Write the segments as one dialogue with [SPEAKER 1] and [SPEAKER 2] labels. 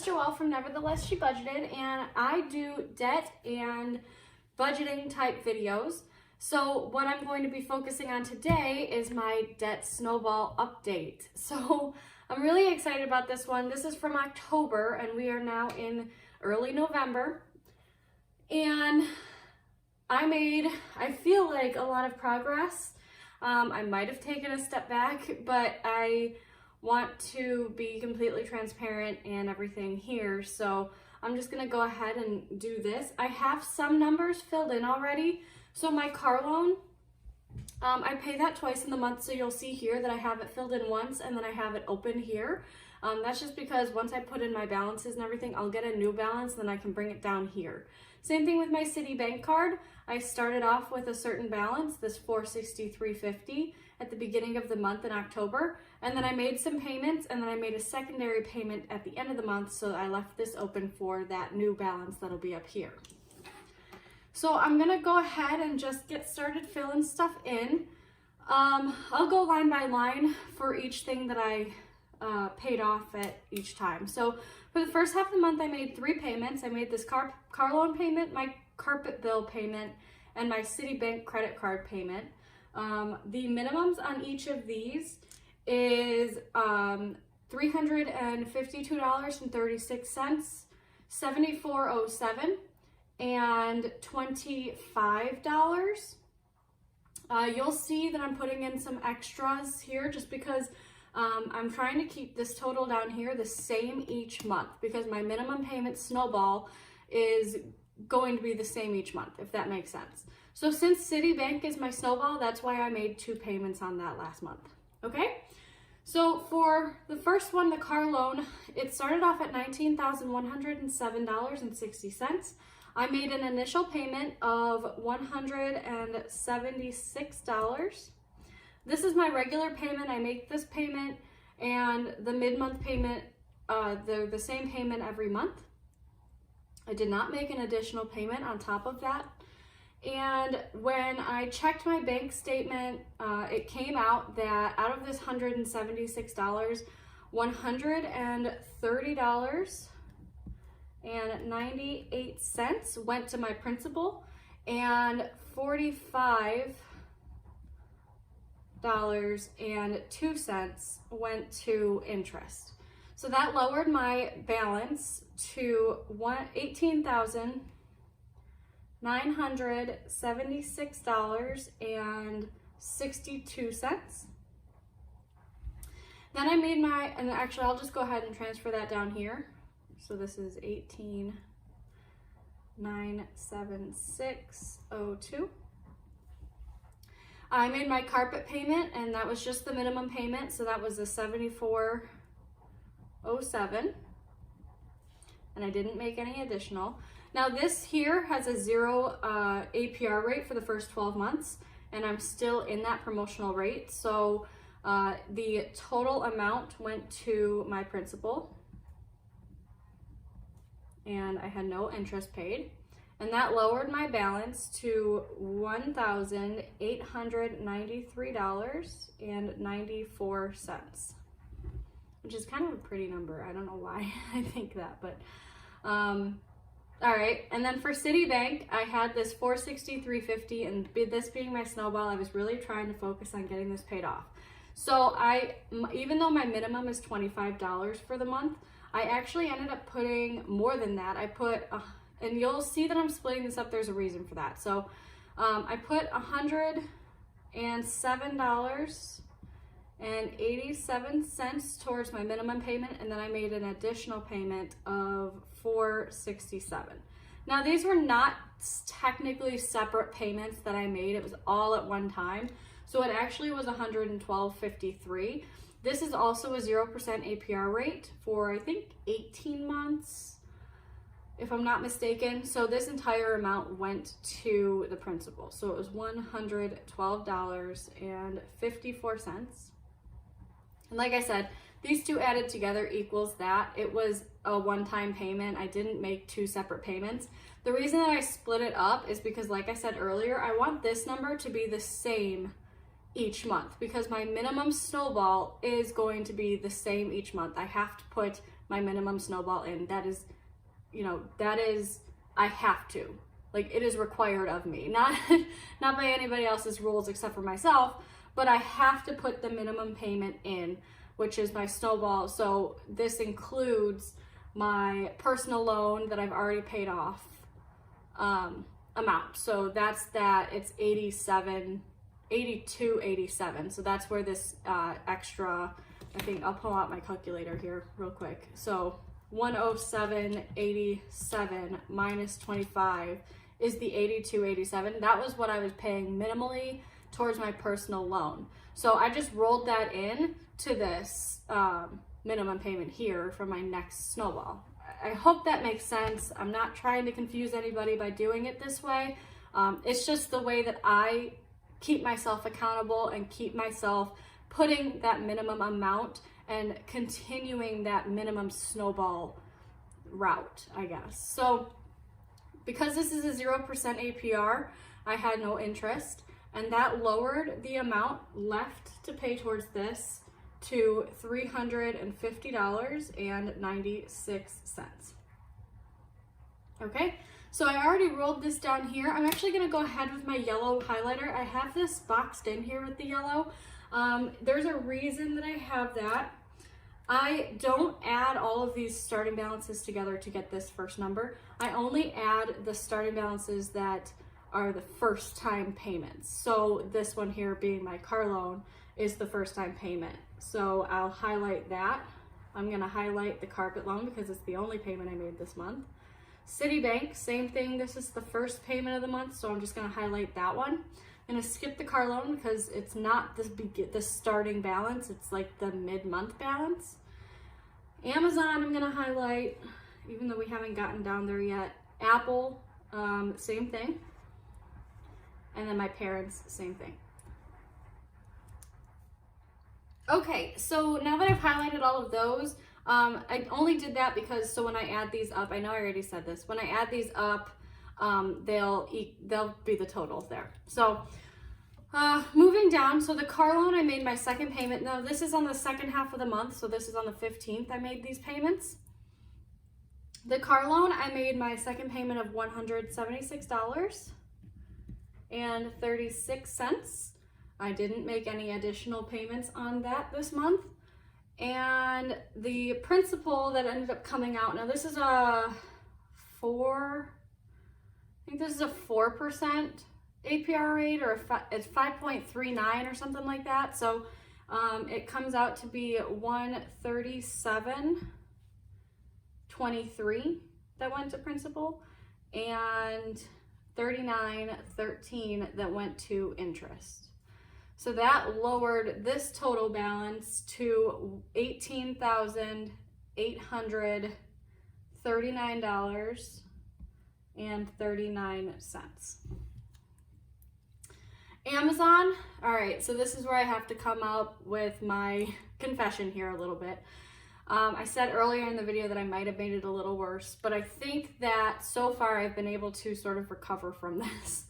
[SPEAKER 1] Joelle from Nevertheless She Budgeted, and I do debt and budgeting type videos. So what I'm going to be focusing on today is my debt snowball update. So I'm really excited about this one. This is from October and we are now in early November. And I feel like a lot of progress. I might have taken a step back, but I want to be completely transparent and everything here. So I'm just gonna go ahead and do this. I have some numbers filled in already. So my car loan, I pay that twice in the month. So you'll see here that I have it filled in once and then I have it open here. That's just because once I put in my balances and everything, I'll get a new balance, then I can bring it down here. Same thing with my Citibank card. I started off with a certain balance, this $463.50 at the beginning of the month in October, and then I made some payments, and then I made a secondary payment at the end of the month, so I left this open for that new balance that'll be up here. So I'm gonna go ahead and just get started filling stuff in. I'll go line by line for each thing that I paid off at each time. So for the first half of the month, I made 3 payments. I made this car loan payment, my carpet bill payment, and my Citibank credit card payment. The minimums on each of these is $352.36, $74.07, and $25. You'll see that I'm putting in some extras here just because I'm trying to keep this total down here the same each month because my minimum payment snowball is going to be the same each month, if that makes sense. So since Citibank is my snowball, that's why I made 2 payments on that last month, okay? So for the first one, the car loan, it started off at $19,107.60. I made an initial payment of $176. This is my regular payment. I make this payment and the mid-month payment, they're the same payment every month. I did not make an additional payment on top of that. And when I checked my bank statement, it came out that out of this $176, $130.98 went to my principal and $45.02 went to interest. So that lowered my balance to $18,976.62. Then I made and actually I'll just go ahead and transfer that down here. So this is $18,976.02. I made my carpet payment and that was just the minimum payment. So that was a $74.07. And I didn't make any additional. Now this here has a 0 APR rate for the first 12 months and I'm still in that promotional rate. So the total amount went to my principal and I had no interest paid. And that lowered my balance to $1,893.94, which is kind of a pretty number. I don't know why I think that, but all right. And then for Citibank, I had this $463.50, and this being my snowball, I was really trying to focus on getting this paid off. So even though my minimum is $25 for the month, I actually ended up putting more than that. I put, and you'll see that I'm splitting this up, there's a reason for that. So I put $107.87 towards my minimum payment, and then I made an additional payment of $467. Now these were not technically separate payments that I made, it was all at one time. So it actually was $112.53. This is also a 0% APR rate for I think 18 months, if I'm not mistaken. So this entire amount went to the principal. So it was $112.54. And like I said, these two added together equals that. It was a one-time payment. I didn't make 2 separate payments. The reason that I split it up is because, like I said earlier, I want this number to be the same each month because my minimum snowball is going to be the same each month. I have to put my minimum Snowball in. That is, I have to. Like, it is required of me, not by anybody else's rules except for myself, but I have to put the minimum payment in, which is my Snowball. So this includes my personal loan that I've already paid off amount. So that's that. It's $82.87. So that's where this extra, I think I'll pull out my calculator here real quick. So 107.87 minus 25 is the 82.87. That was what I was paying minimally towards my personal loan. So I just rolled that in to this minimum payment here for my next Snowball. I hope that makes sense. I'm not trying to confuse anybody by doing it this way. It's just the way that I keep myself accountable and keep myself putting that minimum amount and continuing that minimum Snowball route, I guess. So because this is a 0% APR, I had no interest, and that lowered the amount left to pay towards this to $350.96. Okay, so I already rolled this down here. I'm actually gonna go ahead with my yellow highlighter. I have this boxed in here with the yellow. There's a reason that I have that. I don't add all of these starting balances together to get this first number. I only add the starting balances that are the first time payments. So this one here being my car loan is the first time payment. So I'll highlight that. I'm gonna highlight the carpet loan because it's the only payment I made this month. Citibank, same thing. This is the first payment of the month, so I'm just gonna highlight that one. I'm gonna skip the car loan because it's not the starting balance, it's like the mid-month balance. Amazon, I'm gonna highlight, even though we haven't gotten down there yet. Apple, same thing. And then my parents, same thing. Okay, so now that I've highlighted all of those, I only did that because, so when I add these up, I know I already said this, when I add these up, they'll be the totals there. So moving down, so the car loan, I made my second payment. Now this is on the second half of the month, so this is on the 15th I made these payments. The car loan, I made my second payment of $176.36. I didn't make any additional payments on that this month. And the principal that ended up coming out, now this is I think this is a 4% APR rate, or it's 5.39 or something like that. So it comes out to be $137.23 that went to principal, and $39.13 that went to interest. So that lowered this total balance to $18,839.39. Amazon, all right, so this is where I have to come up with my confession here a little bit. I said earlier in the video that I might have made it a little worse, but I think that so far I've been able to sort of recover from this.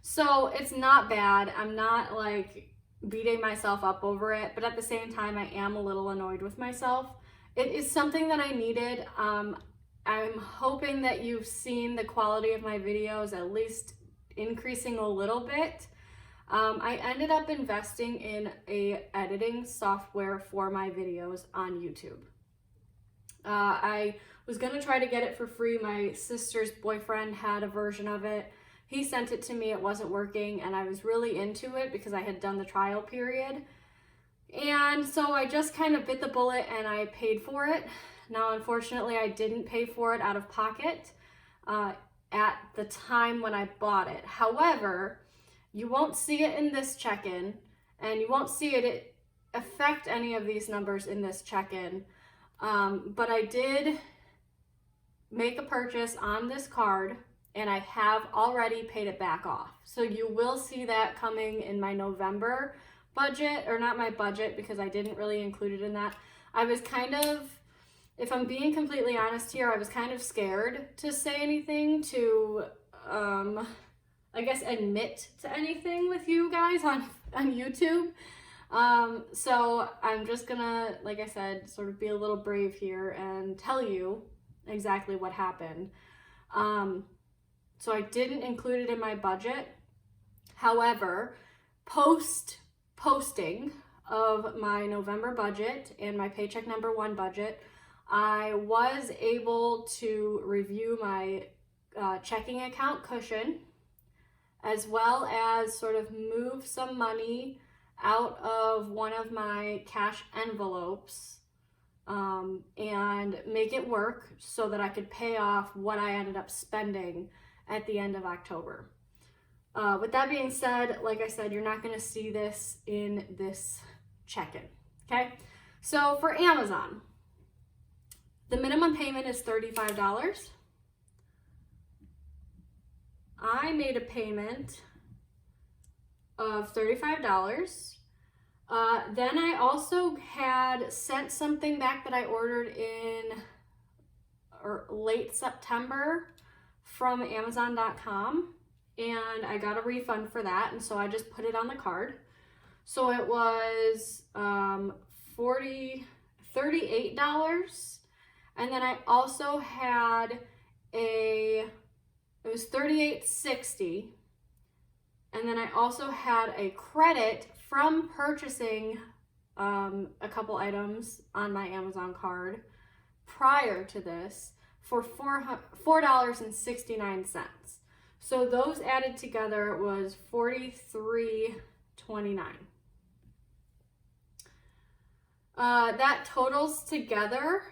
[SPEAKER 1] So it's not bad. I'm not like beating myself up over it, but at the same time, I am a little annoyed with myself. It is something that I needed. I'm hoping that you've seen the quality of my videos at least increasing a little bit. I ended up investing in a editing software for my videos on YouTube. I was gonna try to get it for free. My sister's boyfriend had a version of it. He sent it to me, it wasn't working, and I was really into it because I had done the trial period. And so I just kind of bit the bullet and I paid for it. Now, unfortunately, I didn't pay for it out of pocket at the time when I bought it. However, you won't see it in this check-in, and you won't see it affect any of these numbers in this check-in. But I did make a purchase on this card, and I have already paid it back off. So you will see that coming in my November budget, or not my budget because I didn't really include it in that. I was kind of, if I'm being completely honest here, I was kind of scared to say anything, to, I guess, admit to anything with you guys on YouTube. So I'm just gonna, like I said, sort of be a little brave here and tell you exactly what happened. So I didn't include it in my budget. However, posting of my November budget and my paycheck number 1 budget, I was able to review my checking account cushion, as well as sort of move some money out of one of my cash envelopes and make it work so that I could pay off what I ended up spending at the end of October. With that being said, like I said, you're not going to see this in this check-in, okay? So for Amazon, the minimum payment is $35. I made a payment of $35. Then I also had sent something back that I ordered in late September from Amazon.com, and I got a refund for that, and so I just put it on the card. So it was $38, and then I also had it was $38.60, and then I also had a credit from purchasing a couple items on my Amazon card prior to this for $4.69. So those added together was $43.29. That totals together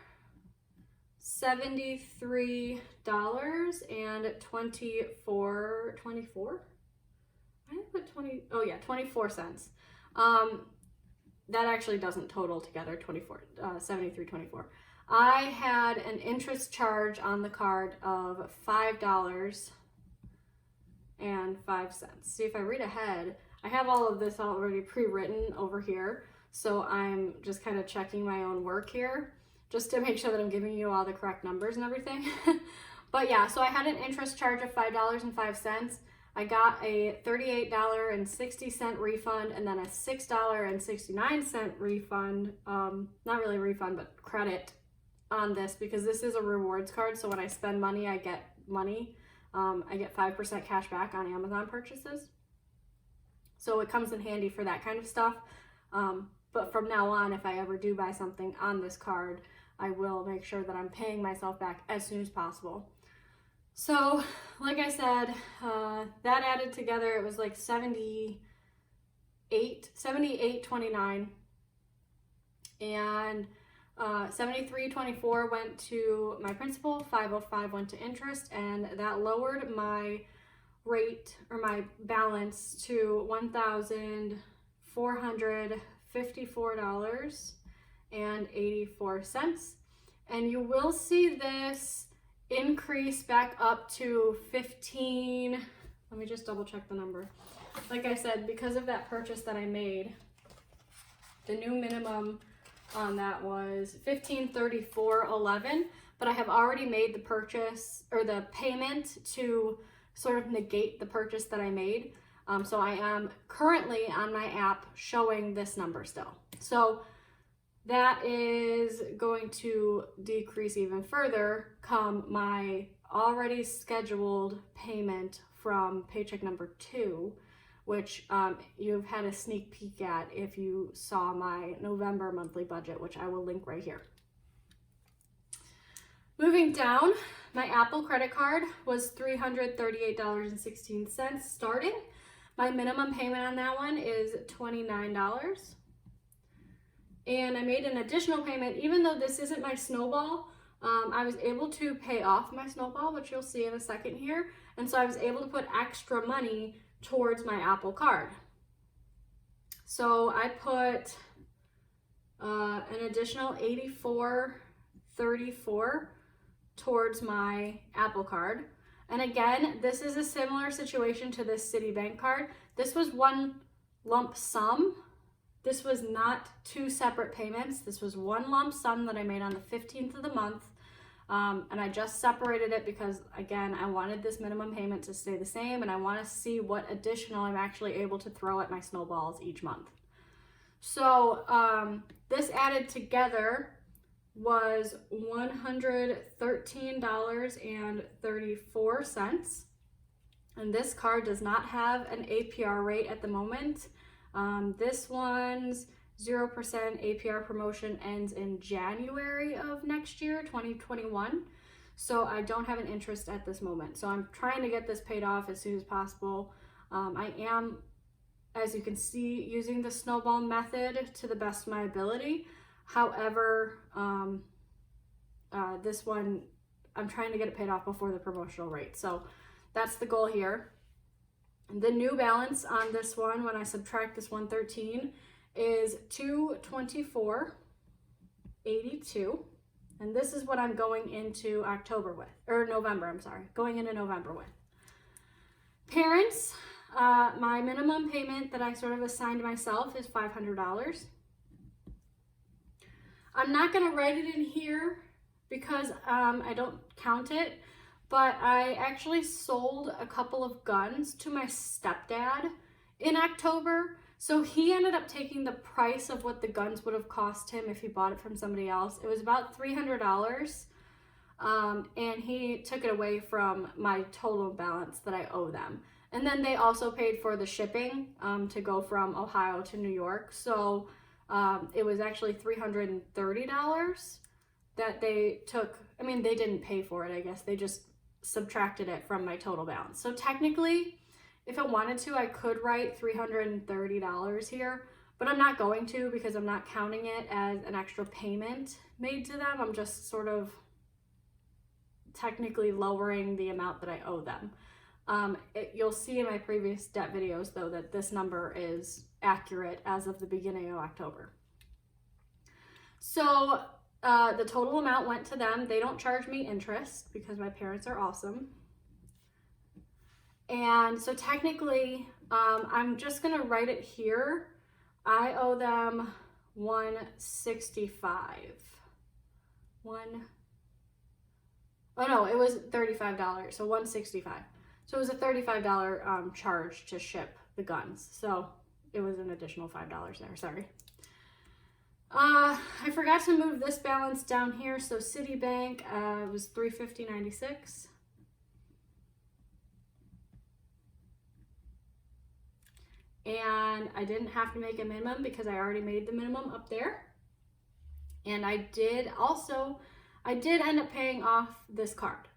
[SPEAKER 1] $73.24. I put 20, oh yeah, 24 cents. That actually doesn't total together 73.24. I had an interest charge on the card of $5.05. See, if I read ahead, I have all of this already pre-written over here, so I'm just kind of checking my own work here just to make sure that I'm giving you all the correct numbers and everything. But yeah, so I had an interest charge of $5.05. I got a $38.60 refund, and then a $6.69 refund, not really refund, but credit on this, because this is a rewards card. So when I spend money, I get money. I get 5% cash back on Amazon purchases. So it comes in handy for that kind of stuff. But from now on, if I ever do buy something on this card, I will make sure that I'm paying myself back as soon as possible. So, like I said, that added together, it was like $78.29, and $73.24 went to my principal, $5.05 went to interest, and that lowered my rate, or my balance, to $1,454.84. And you will see this increase back up to 15. Let me just double check the number. Like I said, because of that purchase that I made, the new minimum on that was $1534.11, but I have already made the purchase, or the payment, to sort of negate the purchase that I made. So I am currently on my app showing this number still. So that is going to decrease even further come my already scheduled payment from paycheck number 2, which you've had a sneak peek at if you saw my November monthly budget, which I will link right here. Moving down, my Apple credit card was $338.16 starting. My minimum payment on that one is $29. And I made an additional payment, even though this isn't my Snowball. I was able to pay off my Snowball, which you'll see in a second here. And so I was able to put extra money towards my Apple card. So I put an additional $84.34 towards my Apple card. And again, this is a similar situation to this Citibank card. This was one lump sum. This was not 2 separate payments. This was one lump sum that I made on the 15th of the month. And I just separated it because, again, I wanted this minimum payment to stay the same, and I want to see what additional I'm actually able to throw at my snowballs each month. So this added together was $113.34. And this card does not have an APR rate at the moment. This one's 0% APR promotion ends in January of next year, 2021. So I don't have an interest at this moment. So I'm trying to get this paid off as soon as possible. I am, as you can see, using the Snowball method to the best of my ability. However, this one, I'm trying to get it paid off before the promotional rate. So that's the goal here. The new balance on this one, when I subtract this 113, is $224.82. And this is what I'm going into November, going into November with. Parents, my minimum payment that I sort of assigned myself is $500. I'm not gonna write it in here because I don't count it, but I actually sold a couple of guns to my stepdad in October. So he ended up taking the price of what the guns would have cost him if he bought it from somebody else. It was about $300. And he took it away from my total balance that I owe them. And then they also paid for the shipping to go from Ohio to New York. So it was actually $330 that they took. I mean, they didn't pay for it, I guess. They just subtracted it from my total balance. So technically, if I wanted to, I could write $330 here, but I'm not going to because I'm not counting it as an extra payment made to them. I'm just sort of technically lowering the amount that I owe them. You'll see in my previous debt videos, though, that this number is accurate as of the beginning of October. So the total amount went to them. They don't charge me interest because my parents are awesome. And so technically, I'm just gonna write it here. I owe them $165. Oh no, it was $35, so $165. So it was a $35 charge to ship the guns. So it was an additional $5 there, sorry. I forgot to move this balance down here. So Citibank was $350.96. And I didn't have to make a minimum because I already made the minimum up there. And I did end up paying off this card.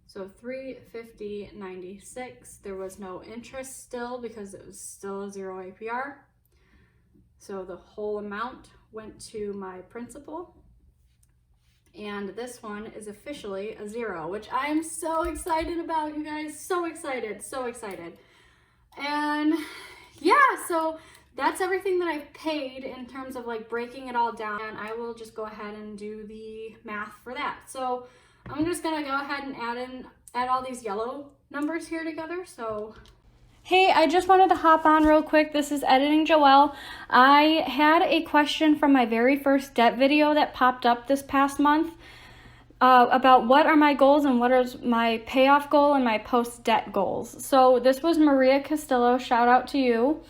[SPEAKER 1] So $350.96. There was no interest still because it was still a 0 APR. So the whole amount went to my principal. And this one is officially a 0, which I am so excited about, you guys. So excited, so excited. And yeah, so that's everything that I've paid in terms of like breaking it all down. And I will just go ahead and do the math for that. So I'm just gonna go ahead and add all these yellow numbers here together. So hey, I just wanted to hop on real quick. This is Editing Joelle. I had a question from my very first debt video that popped up this past month about what are my goals and what is my payoff goal and my post-debt goals. So this was Maria Castillo, shout out to you.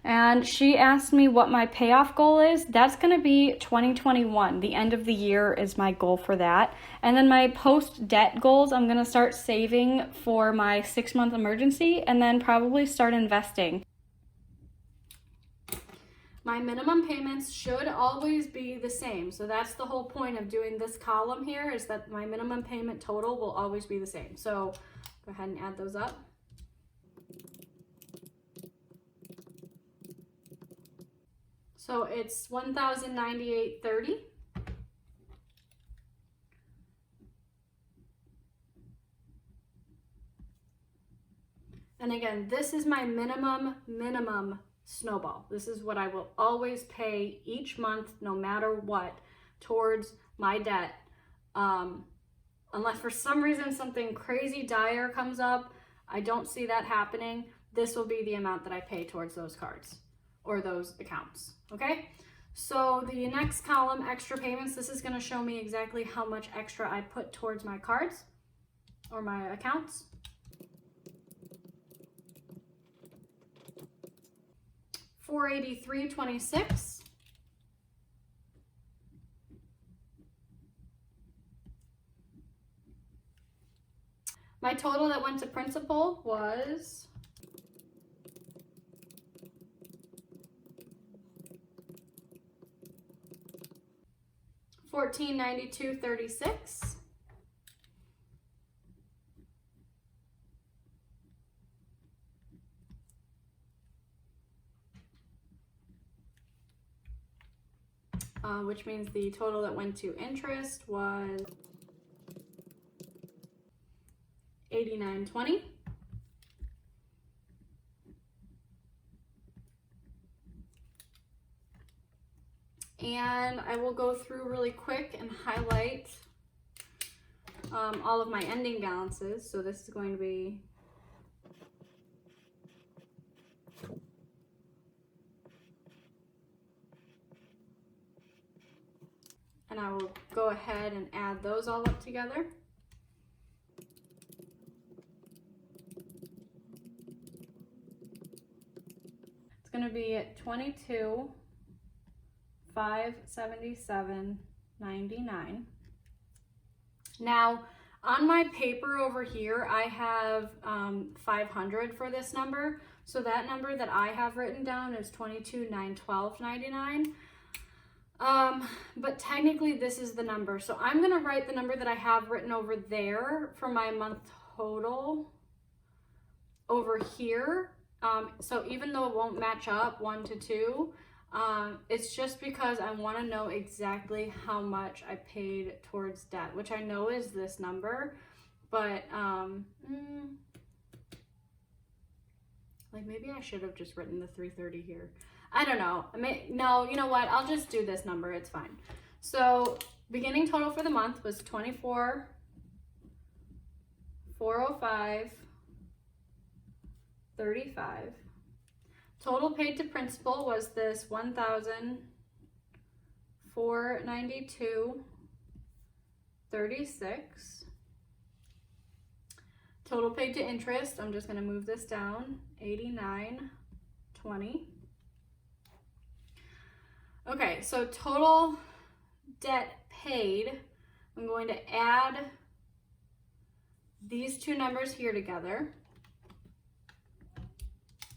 [SPEAKER 1] And she asked me what my payoff goal is. That's going to be 2021. The end of the year is my goal for that. And then my post-debt goals, I'm going to start saving for my 6-month emergency and then probably start investing. My minimum payments should always be the same. So that's the whole point of doing this column here, is that my minimum payment total will always be the same. So go ahead and add those up. So it's $1,098.30. And again, this is my minimum Snowball. This is what I will always pay each month, no matter what, towards my debt. Unless for some reason something crazy dire comes up, I don't see that happening. This will be the amount that I pay towards those cards or those accounts, okay? So the next column, extra payments, this is gonna show me exactly how much extra I put towards my cards or my accounts. $483.26. My total that went to principal was $1492.36. Which means the total that went to interest was $89.20. And I will go through really quick and highlight all of my ending balances. So this is going to be and I will go ahead and add those all up together. It's going to be at $22,577.99. Now, on my paper over here, I have 500 for this number. So that number that I have written down is $22,912.99. But technically this is the number. So I'm going to write the number that I have written over there for my month total over here. So even though it won't match up 1 to 2, it's just because I want to know exactly how much I paid towards debt, which I know is this number, but like maybe I should have just written the 330 here. I don't know. No, you know what? I'll just do this number. It's fine. So beginning total for the month was $24,405.35. Total paid to principal was this $1,492.36. Total paid to interest, I'm just going to move this down, $89.20. Okay, so total debt paid, I'm going to add these two numbers here together.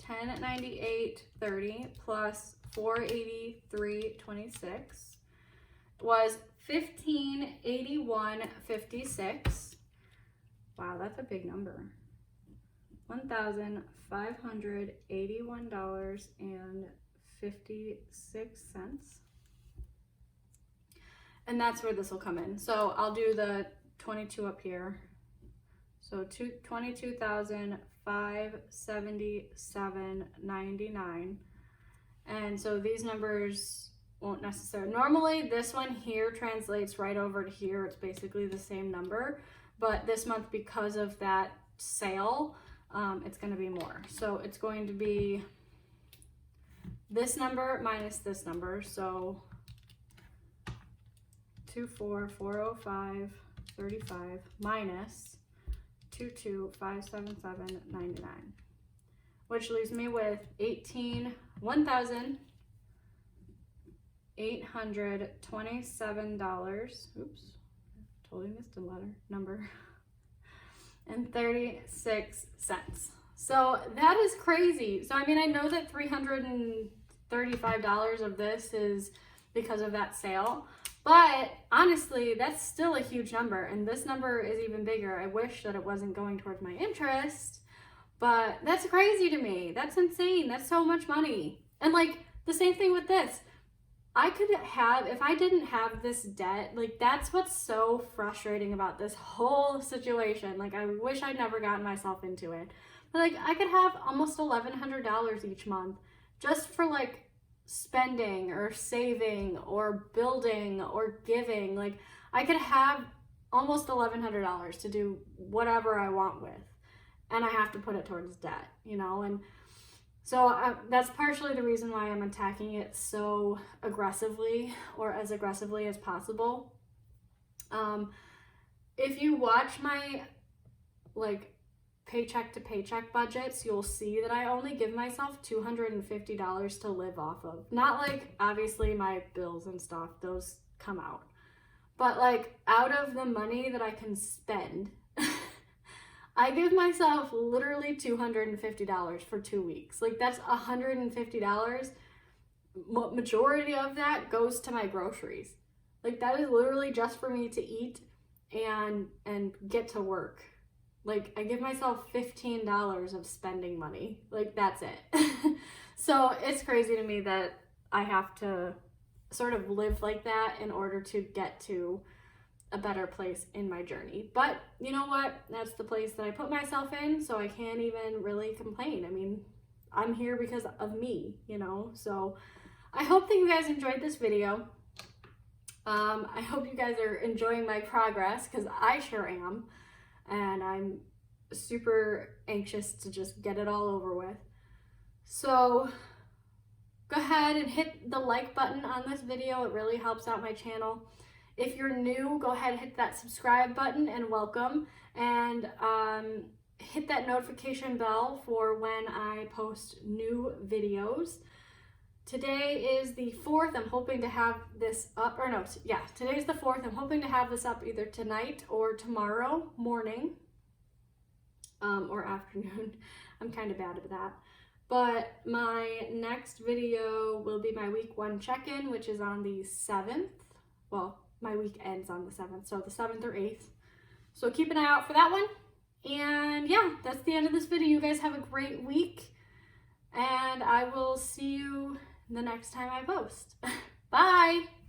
[SPEAKER 1] $1098.30 plus $483.26 was $1,581.56. Wow, that's a big number. $1,581.56. And that's where this will come in. So I'll do the 22 up here. So $22,577.99. And so these numbers won't necessarily, normally this one here translates right over to here. It's basically the same number, but this month, because of that sale, it's going to be more. So it's going to be this number minus this number. So 24,405.35 minus 22,577.99, which leaves me with $1,827. Oops, totally missed a number. And 36 cents. So that is crazy. So I mean, I know that $335 of this is because of that sale, but honestly, that's still a huge number, and this number is even bigger. I wish that it wasn't going towards my interest, but that's crazy to me. That's insane. That's so much money. And like the same thing with this. I could have, if I didn't have this debt, like that's what's so frustrating about this whole situation. Like I wish I'd never gotten myself into it. But like I could have almost $1,100 each month just for like spending or saving or building or giving. Like I could have almost $1,100 to do whatever I want with, and I have to put it towards debt, you know. And so that's partially the reason why I'm attacking it so aggressively, or as aggressively as possible. If you watch my like paycheck to paycheck budgets, you'll see that I only give myself $250 to live off of. Not like obviously my bills and stuff, those come out, but like out of the money that I can spend, I give myself literally $250 for 2 weeks. Like, that's $150. Majority of that goes to my groceries. Like, that is literally just for me to eat and get to work. Like, I give myself $15 of spending money. Like, that's it. So it's crazy to me that I have to sort of live like that in order to get to a better place in my journey. But you know what? That's the place that I put myself in, so I can't even really complain. I mean, I'm here because of me, you know? So I hope that you guys enjoyed this video. I hope you guys are enjoying my progress, because I sure am. And I'm super anxious to just get it all over with. So go ahead and hit the like button on this video. It really helps out my channel. If you're new, go ahead and hit that subscribe button and welcome. And hit that notification bell for when I post new videos. Today is the 4th. I'm hoping to have this up, or no, yeah, today's the 4th. I'm hoping to have this up either tonight or tomorrow morning, or afternoon. I'm kind of bad at that. But my next video will be my week 1 check-in, which is on the 7th. Well, my week ends on the 7th, so the 7th or 8th. So keep an eye out for that one. And yeah, that's the end of this video. You guys have a great week, and I will see you the next time I post. Bye!